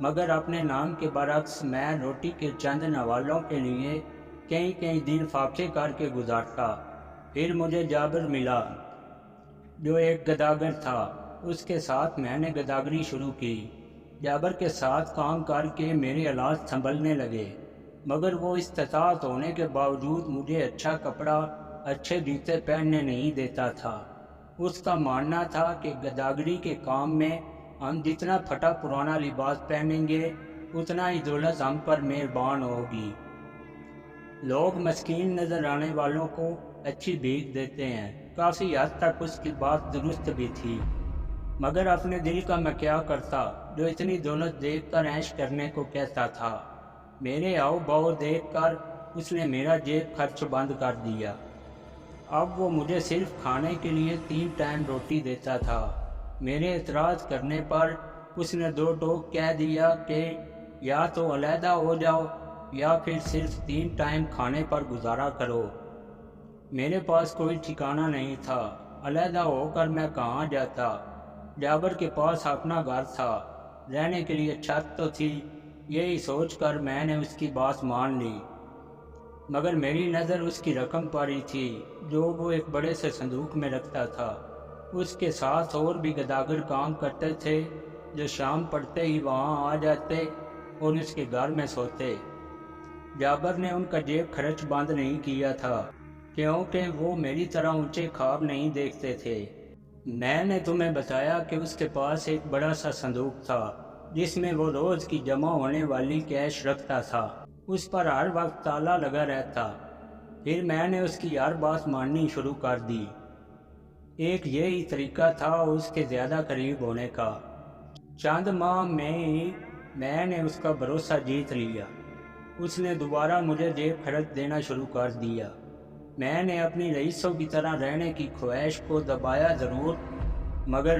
مگر اپنے نام کے برعکس میں روٹی کے چند نوالوں کے لیے کئی دن فاقے کر کے گزارتا۔ پھر مجھے جابر ملا جو ایک گداگر تھا، اس کے ساتھ میں نے گداگری شروع کی۔ جابر کے ساتھ کام کر کے میرے حالات سنبھلنے لگے، مگر وہ استطاعت ہونے کے باوجود مجھے اچھا کپڑا، اچھے جوتے پہننے نہیں دیتا تھا۔ اس کا ماننا تھا کہ گداگری کے کام میں ہم جتنا پھٹا پرانا لباس پہنیں گے اتنا ہی دولت ہم پر مہربان ہوگی۔ لوگ مسکین نظر آنے والوں کو اچھی بھیک دیتے ہیں۔ کافی حد تک اس کی بات درست بھی تھی، مگر اپنے دل کا میں کیا کرتا جو اتنی دولت دیکھ کر عیش کرنے کو کہتا تھا۔ میرے آؤ باؤ دیکھ کر اس نے میرا جیب خرچ بند کر دیا۔ اب وہ مجھے صرف کھانے کے لیے 3 ٹائم روٹی دیتا تھا۔ میرے اعتراض کرنے پر اس نے 2 ٹوک کہہ دیا کہ یا تو علیحدہ ہو جاؤ یا پھر صرف 3 ٹائم کھانے پر گزارا کرو۔ میرے پاس کوئی ٹھکانہ نہیں تھا، علیحدہ ہو کر میں کہاں جاتا۔ جابر کے پاس اپنا گھر تھا، رہنے کے لیے چھت تو تھی۔ یہی سوچ کر میں نے اس کی بات مان لی، مگر میری نظر اس کی رقم پر ہی تھی جو وہ ایک بڑے سے صندوق میں رکھتا تھا۔ اس کے ساتھ اور بھی گداگر کام کرتے تھے جو شام پڑتے ہی وہاں آ جاتے اور اس کے گھر میں سوتے۔ جابر نے ان کا جیب خرچ بند نہیں کیا تھا کیونکہ وہ میری طرح اونچے خواب نہیں دیکھتے تھے۔ میں نے تمہیں بتایا کہ اس کے پاس ایک بڑا سا صندوق تھا جس میں وہ روز کی جمع ہونے والی کیش رکھتا تھا۔ اس پر ہر وقت تالا لگا رہتا۔ پھر میں نے اس کی ہر بات ماننی شروع کر دی۔ ایک یہی طریقہ تھا اس کے زیادہ قریب ہونے کا۔ چند ماہ میں ہی میں نے اس کا بھروسہ جیت لیا۔ اس نے دوبارہ مجھے جیب خرچ دینا شروع کر دیا۔ میں نے اپنی رئیسوں کی طرح رہنے کی خواہش کو دبایا ضرور، مگر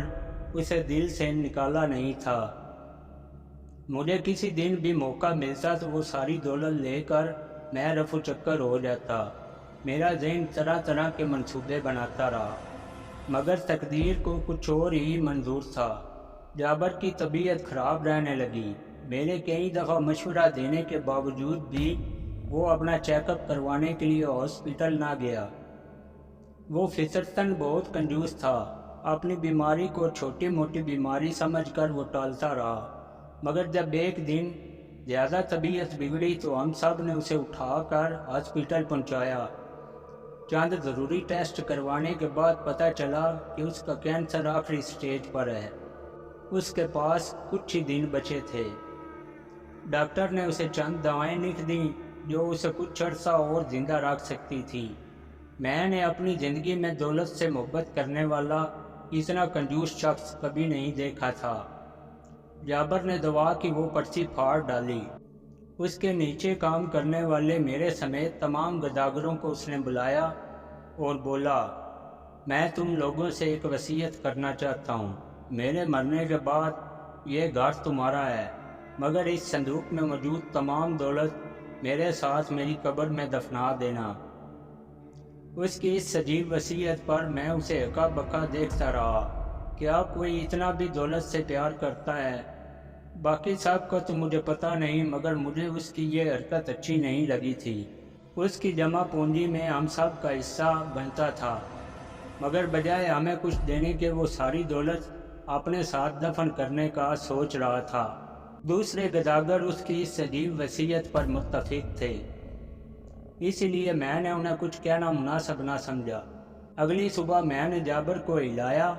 اسے دل سے نکالا نہیں تھا۔ مجھے کسی دن بھی موقع ملتا تو وہ ساری دولت لے کر میں رفو چکر ہو جاتا۔ میرا ذہن طرح طرح کے منصوبے بناتا رہا، مگر تقدیر کو کچھ اور ہی منظور تھا۔ جابر کی طبیعت خراب رہنے لگی۔ میرے کئی دفعہ مشورہ دینے کے باوجود بھی وہ اپنا چیک اپ کروانے کے لیے ہاسپٹل نہ گیا۔ وہ فطرتاً بہت کنجوس تھا۔ اپنی بیماری کو چھوٹی موٹی بیماری سمجھ کر وہ ٹالتا رہا، مگر جب ایک دن زیادہ طبیعت بگڑی تو ہم سب نے اسے اٹھا کر ہاسپٹل پہنچایا۔ چند ضروری ٹیسٹ کروانے کے بعد پتہ چلا کہ اس کا کینسر آخری سٹیج پر ہے۔ اس کے پاس کچھ ہی دن بچے تھے۔ ڈاکٹر نے اسے چند دوائیں لکھ دیں جو اسے کچھ عرصہ اور زندہ رکھ سکتی تھی۔ میں نے اپنی زندگی میں دولت سے محبت کرنے والا اتنا کنجوس شخص کبھی نہیں دیکھا تھا۔ جابر نے دوا کی وہ پرچی پھاڑ ڈالی۔ اس کے نیچے کام کرنے والے میرے سمیت تمام گداگروں کو اس نے بلایا اور بولا، میں تم لوگوں سے ایک وصیت کرنا چاہتا ہوں۔ میرے مرنے کے بعد یہ گھر تمہارا ہے، مگر اس صندوق میں موجود تمام دولت میرے ساتھ میری قبر میں دفنا دینا۔ اس کی اس عجیب وصیت پر میں اسے ہکا بکا دیکھتا رہا۔ کیا کوئی اتنا بھی دولت سے پیار کرتا ہے؟ باقی سب کا تو مجھے پتہ نہیں، مگر مجھے اس کی یہ حرکت اچھی نہیں لگی تھی۔ اس کی جمع پونجی میں ہم سب کا حصہ بنتا تھا، مگر بجائے ہمیں کچھ دینے کے وہ ساری دولت اپنے ساتھ دفن کرنے کا سوچ رہا تھا۔ دوسرے گداگر اس کی اس عجیب وصیت پر متفق تھے، اسی لیے میں نے انہیں کچھ کہنا مناسب نہ سمجھا۔ اگلی صبح میں نے جابر کو ہلایا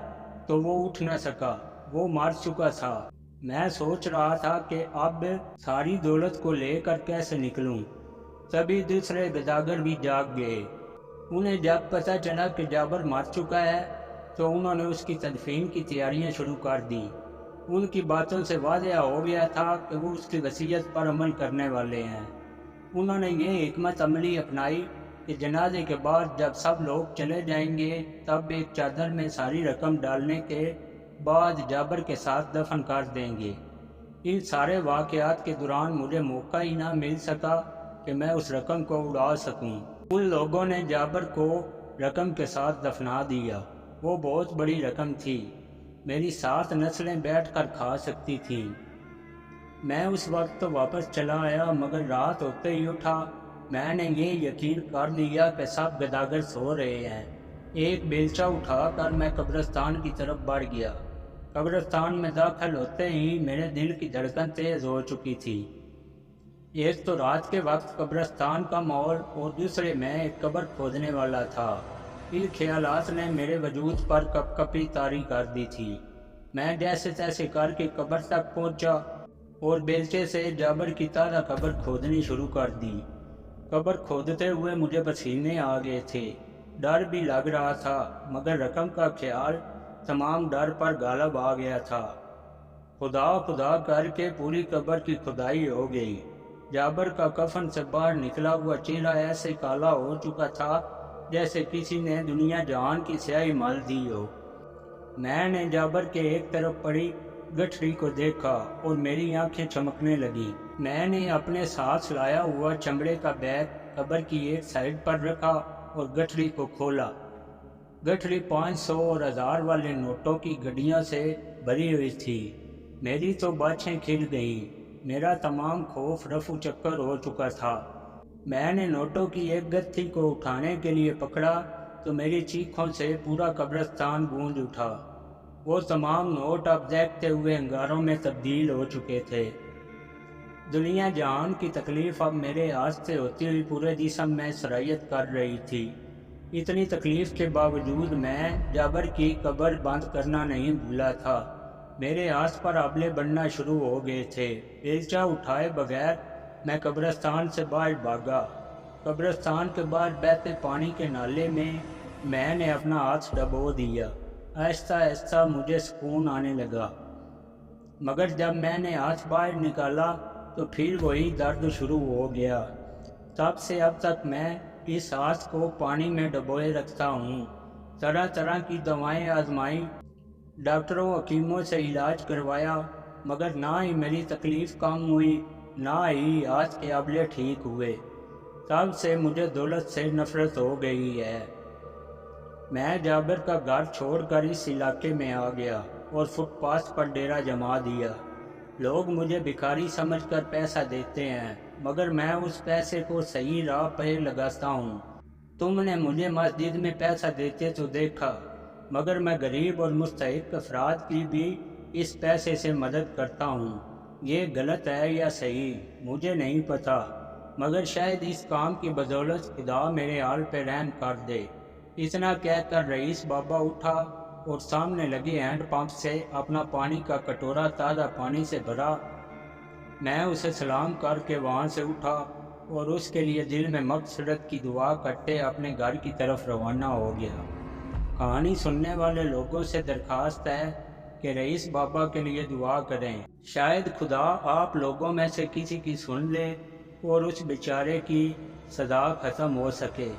تو وہ اٹھ نہ سکا، وہ مر چکا تھا۔ میں سوچ رہا تھا کہ اب ساری دولت کو لے کر کیسے نکلوں، تبھی دوسرے گداگر بھی جاگ گئے۔ انہیں جب پتہ چلا کہ جابر مر چکا ہے تو انہوں نے اس کی تدفین کی تیاریاں شروع کر دیں۔ ان کی باتوں سے واضح ہو گیا تھا کہ وہ اس کی وصیت پر عمل کرنے والے ہیں۔ انہوں نے یہ حکمت عملی اپنائی کہ جنازے کے بعد جب سب لوگ چلے جائیں گے تب ایک چادر میں ساری رقم ڈالنے کے بعد جابر کے ساتھ دفن کر دیں گے۔ ان سارے واقعات کے دوران مجھے موقع ہی نہ مل سکا کہ میں اس رقم کو اڑا سکوں۔ ان لوگوں نے جابر کو رقم کے ساتھ دفنا دیا۔ وہ بہت بڑی رقم تھی، میری 7 نسلیں بیٹھ کر کھا سکتی تھیں۔ میں اس وقت تو واپس چلا آیا، مگر رات ہوتے ہی اٹھا میں نے یہ یقین کر لیا کہ سب گداگر سو رہے ہیں۔ ایک بیلچہ اٹھا کر میں قبرستان کی طرف بڑھ گیا۔ قبرستان میں داخل ہوتے ہی میرے دل کی دھڑکن تیز ہو چکی تھی۔ ایک تو رات کے وقت قبرستان کا ماحول اور دوسرے میں ایک قبر کھودنے والا تھا۔ ان خیالات نے میرے وجود پر کپ کپی طاری کر دی تھی۔ میں جیسے تیسے کر کے قبر تک پہنچا اور بیلچے سے جابر کی تازہ قبر کھودنی شروع کر دی۔ قبر کھودتے ہوئے مجھے پسینے آ گئے تھے، ڈر بھی لگ رہا تھا، مگر رقم کا خیال تمام ڈر پر غالب آ گیا تھا۔ خدا خدا کر کے پوری قبر کی کھدائی ہو گئی۔ جابر کا کفن سے باہر نکلا ہوا چہرہ ایسے کالا ہو چکا تھا جیسے کسی نے دنیا جہان کی سیاہی مل دی ہو۔ میں نے جابر کے ایک طرف پڑی گٹھڑی کو دیکھا اور میری آنکھیں چمکنے لگی۔ میں نے اپنے ساتھ لایا ہوا چمڑے کا بیگ قبر کی ایک سائیڈ پر رکھا اور گٹھڑی کو کھولا۔ گٹھڑی 500 اور 1000 والے نوٹوں کی گڈیوں سے بھری ہوئی تھی۔ میری تو باچھیں کھل گئیں، میرا تمام خوف رفو چکر ہو چکا تھا۔ میں نے نوٹوں کی ایک گتھی کو اٹھانے کے لیے پکڑا تو میری چیخوں سے پورا قبرستان گونج اٹھا۔ وہ تمام نوٹ اب دیکھتے ہوئے انگاروں میں تبدیل ہو چکے تھے۔ دنیا جہان کی تکلیف اب میرے ہاتھ سے ہوتی ہوئی پورے جسم میں سرایت کر رہی تھی۔ اتنی تکلیف کے باوجود میں جابر کی قبر بند کرنا نہیں بھولا تھا۔ میرے ہاتھ پر آبلے بننا شروع ہو گئے تھے۔ بیلچہ اٹھائے بغیر میں قبرستان سے باہر بھاگا۔ قبرستان کے باہر بہتے پانی کے نالے میں نے اپنا ہاتھ ڈبو دیا۔ آہستہ آہستہ مجھے سکون آنے لگا، مگر جب میں نے ہاتھ باہر نکالا تو پھر وہی درد شروع ہو گیا۔ تب سے اب تک میں اس ہاتھ کو پانی میں ڈبوئے رکھتا ہوں۔ طرح طرح کی دوائیں آزمائیں، ڈاکٹروں حکیموں سے علاج کروایا، مگر نہ ہی میری تکلیف کم ہوئی، نہ ہی ہاتھ کے آبلے ٹھیک ہوئے۔ تب سے مجھے دولت سے نفرت ہو گئی ہے۔ میں جابر کا گھر چھوڑ کر اس علاقے میں آ گیا اور فٹ پاتھ پر ڈیرا جما دیا۔ لوگ مجھے بھکاری سمجھ کر پیسہ دیتے ہیں، مگر میں اس پیسے کو صحیح راہ پہ لگاتا ہوں۔ تم نے مجھے مسجد میں پیسہ دیتے تو دیکھا، مگر میں غریب اور مستحق افراد کی بھی اس پیسے سے مدد کرتا ہوں۔ یہ غلط ہے یا صحیح مجھے نہیں پتا، مگر شاید اس کام کی بدولت خدا میرے حال پہ رحم کر دے۔ اتنا کہہ کر رئیس بابا اٹھا اور سامنے لگے ہینڈ پمپ سے اپنا پانی کا کٹورا تازہ پانی سے بھرا۔ میں اسے سلام کر کے وہاں سے اٹھا اور اس کے لیے دل میں مغفرت کی دعا کرتے اپنے گھر کی طرف روانہ ہو گیا۔ کہانی سننے والے لوگوں سے درخواست ہے کہ رئیس بابا کے لیے دعا کریں، شاید خدا آپ لوگوں میں سے کسی کی سن لے اور اس بیچارے کی سزا ختم ہو سکے۔